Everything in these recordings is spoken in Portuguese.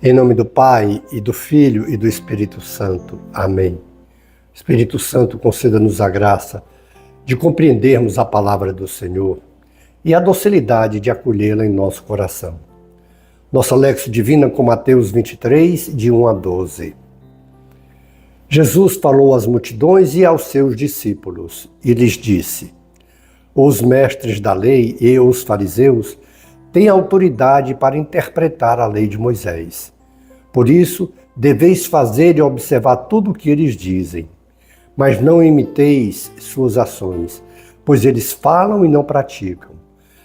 Em nome do Pai, e do Filho, e do Espírito Santo. Amém. Espírito Santo, conceda-nos a graça de compreendermos a palavra do Senhor e a docilidade de acolhê-la em nosso coração. Nossa Lexio Divina com Mateus 23, de 1 a 12. Jesus falou às multidões e aos seus discípulos, e lhes disse: os mestres da lei e os fariseus têm autoridade para interpretar a lei de Moisés. Por isso, deveis fazer e observar tudo o que eles dizem. Mas não imiteis suas ações, pois eles falam e não praticam.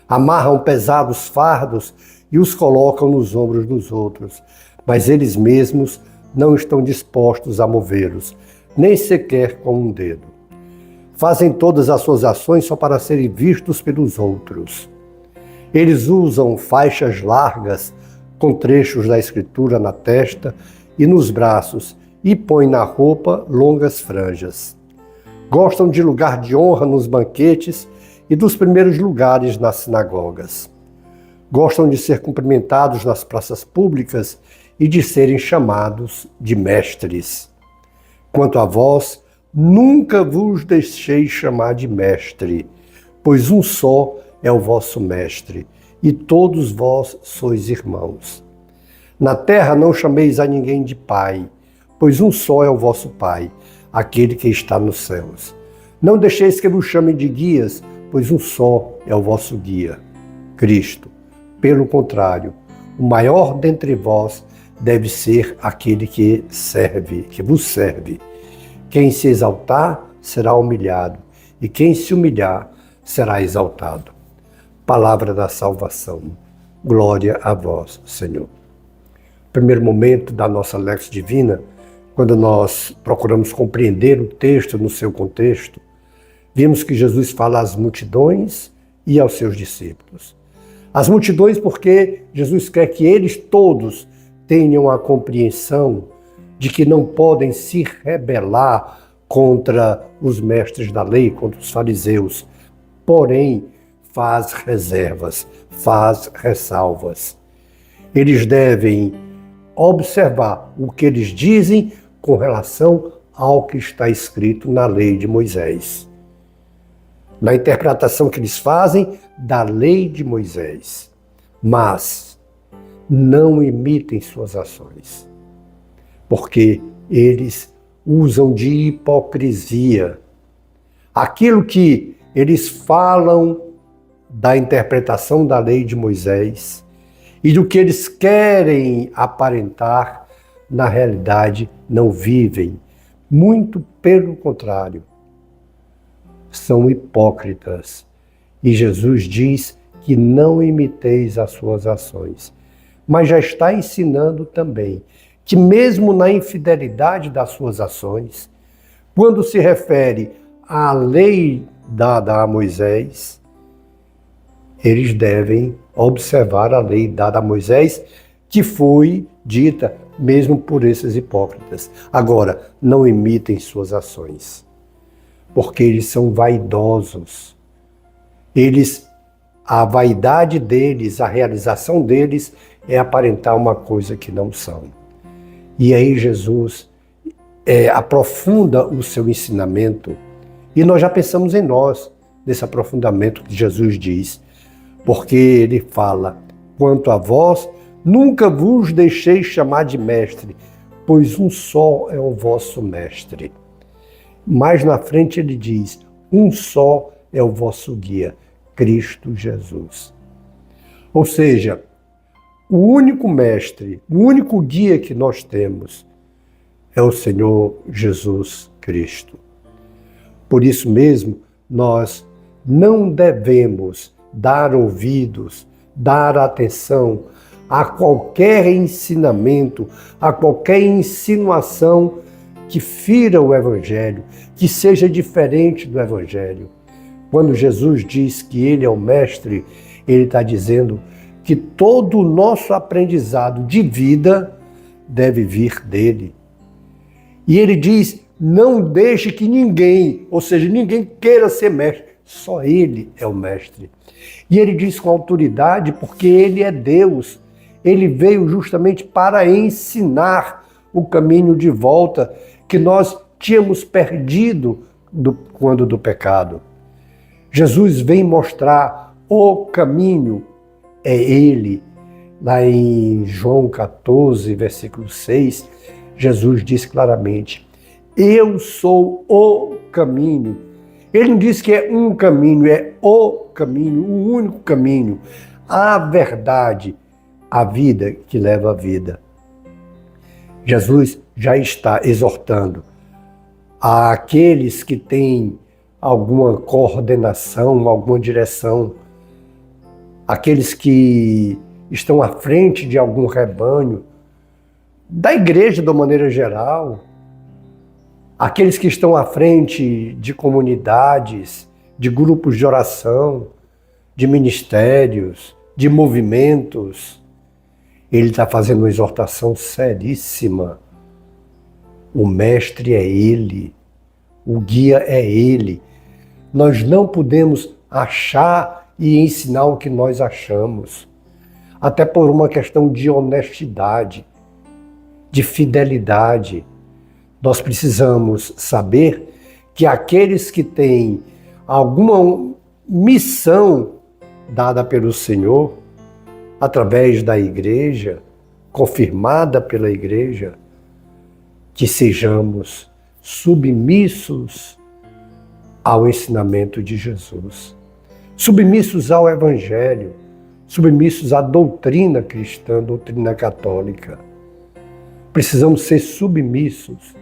Amarram pesados fardos e os colocam nos ombros dos outros, mas eles mesmos não estão dispostos a movê-los, nem sequer com um dedo. Fazem todas as suas ações só para serem vistos pelos outros. Eles usam faixas largas com trechos da Escritura na testa e nos braços e põem na roupa longas franjas. Gostam de lugar de honra nos banquetes e dos primeiros lugares nas sinagogas. Gostam de ser cumprimentados nas praças públicas e de serem chamados de mestres. Quanto a vós, nunca vos deixeis chamar de mestre, pois um só é o vosso mestre, e todos vós sois irmãos. Na terra não chameis a ninguém de pai, pois um só é o vosso Pai, aquele que está nos céus. Não deixeis que vos chamem de guias, pois um só é o vosso guia, Cristo. Pelo contrário, o maior dentre vós deve ser aquele que vos serve. Quem se exaltar será humilhado, e quem se humilhar será exaltado. Palavra da salvação. Glória a vós, Senhor. Primeiro momento da nossa Lexio Divina, quando nós procuramos compreender o texto no seu contexto, vimos que Jesus fala às multidões e aos seus discípulos. As multidões porque Jesus quer que eles todos tenham a compreensão de que não podem se rebelar contra os mestres da lei, contra os fariseus, porém faz reservas, faz ressalvas. Eles devem observar o que eles dizem com relação ao que está escrito na lei de Moisés. Na interpretação que eles fazem da lei de Moisés. Mas não imitem suas ações, porque eles usam de hipocrisia. Aquilo que eles falam da interpretação da lei de Moisés e do que eles querem aparentar, na realidade não vivem. Muito pelo contrário, são hipócritas. E Jesus diz que não imiteis as suas ações. Mas já está ensinando também que mesmo na infidelidade das suas ações, quando se refere à lei dada a Moisés, eles devem observar a lei dada a Moisés, que foi dita mesmo por esses hipócritas. Agora, não imitem suas ações, porque eles são vaidosos. A vaidade deles, a realização deles é aparentar uma coisa que não são. E aí Jesus aprofunda o seu ensinamento, e nós já pensamos em nós, nesse aprofundamento que Jesus diz, porque ele fala: quanto a vós, nunca vos deixeis chamar de mestre, pois um só é o vosso mestre. Mais na frente ele diz: um só é o vosso guia, Cristo Jesus. Ou seja, o único mestre, o único guia que nós temos é o Senhor Jesus Cristo. Por isso mesmo, nós não devemos dar ouvidos, dar atenção a qualquer ensinamento, a qualquer insinuação que fira o Evangelho, que seja diferente do Evangelho. Quando Jesus diz que Ele é o Mestre, Ele está dizendo que todo o nosso aprendizado de vida deve vir dEle. E Ele diz: não deixe que ninguém, ou seja, ninguém queira ser mestre, só Ele é o Mestre. E Ele diz com autoridade porque Ele é Deus. Ele veio justamente para ensinar o caminho de volta que nós tínhamos perdido quando do pecado. Jesus vem mostrar o caminho, é Ele. Lá em João 14, versículo 6, Jesus diz claramente: eu sou o caminho. Ele não diz que é um caminho, é o caminho, o único caminho, a verdade, a vida que leva à vida. Jesus já está exortando àqueles que têm alguma coordenação, alguma direção, aqueles que estão à frente de algum rebanho, da igreja de uma maneira geral, aqueles que estão à frente de comunidades, de grupos de oração, de ministérios, de movimentos. Ele está fazendo uma exortação seríssima. O mestre é Ele, o guia é Ele. Nós não podemos achar e ensinar o que nós achamos, até por uma questão de honestidade, de fidelidade. Nós precisamos saber que aqueles que têm alguma missão dada pelo Senhor, através da igreja, confirmada pela igreja, que sejamos submissos ao ensinamento de Jesus, submissos ao Evangelho, submissos à doutrina cristã, doutrina católica. Precisamos ser submissos,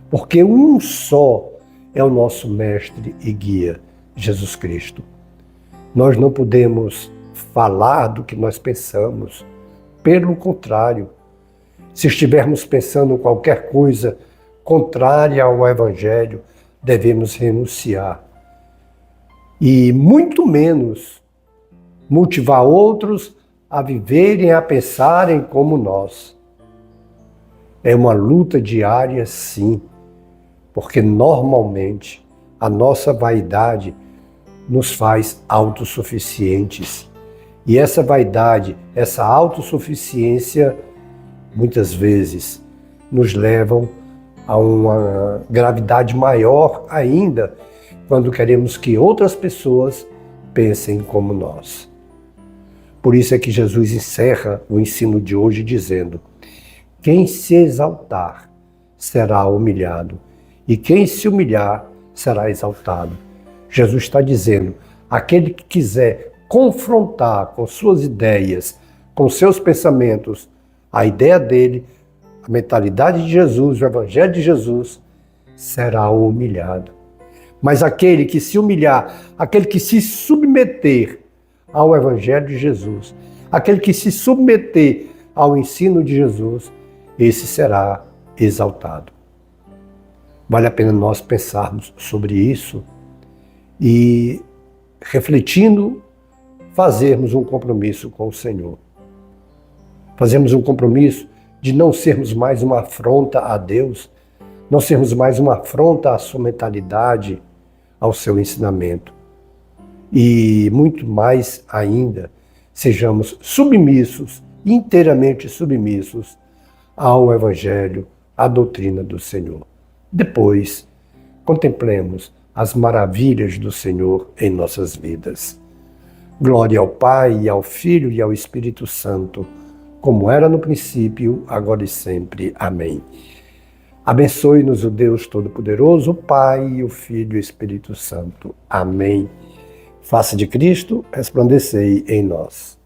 porque um só é o nosso mestre e guia, Jesus Cristo. Nós não podemos falar do que nós pensamos. Pelo contrário, se estivermos pensando qualquer coisa contrária ao Evangelho, devemos renunciar. E muito menos motivar outros a viverem, a pensarem como nós. É uma luta diária, sim, porque normalmente a nossa vaidade nos faz autossuficientes. E essa vaidade, essa autossuficiência, muitas vezes nos levam a uma gravidade maior ainda quando queremos que outras pessoas pensem como nós. Por isso é que Jesus encerra o ensino de hoje dizendo: quem se exaltar será humilhado, e quem se humilhar será exaltado. Jesus está dizendo: aquele que quiser confrontar com suas ideias, com seus pensamentos, a ideia dele, a mentalidade de Jesus, o Evangelho de Jesus, será humilhado. Mas aquele que se humilhar, aquele que se submeter ao Evangelho de Jesus, aquele que se submeter ao ensino de Jesus, esse será exaltado. Vale a pena nós pensarmos sobre isso e, refletindo, fazermos um compromisso com o Senhor. Fazermos um compromisso de não sermos mais uma afronta a Deus, não sermos mais uma afronta à sua mentalidade, ao seu ensinamento. E muito mais ainda, sejamos submissos, inteiramente submissos ao Evangelho, à doutrina do Senhor. Depois, contemplemos as maravilhas do Senhor em nossas vidas. Glória ao Pai, ao Filho e ao Espírito Santo, como era no princípio, agora e sempre. Amém. Abençoe-nos o Deus Todo-Poderoso, o Pai, o Filho e o Espírito Santo. Amém. Face de Cristo, resplandecei em nós.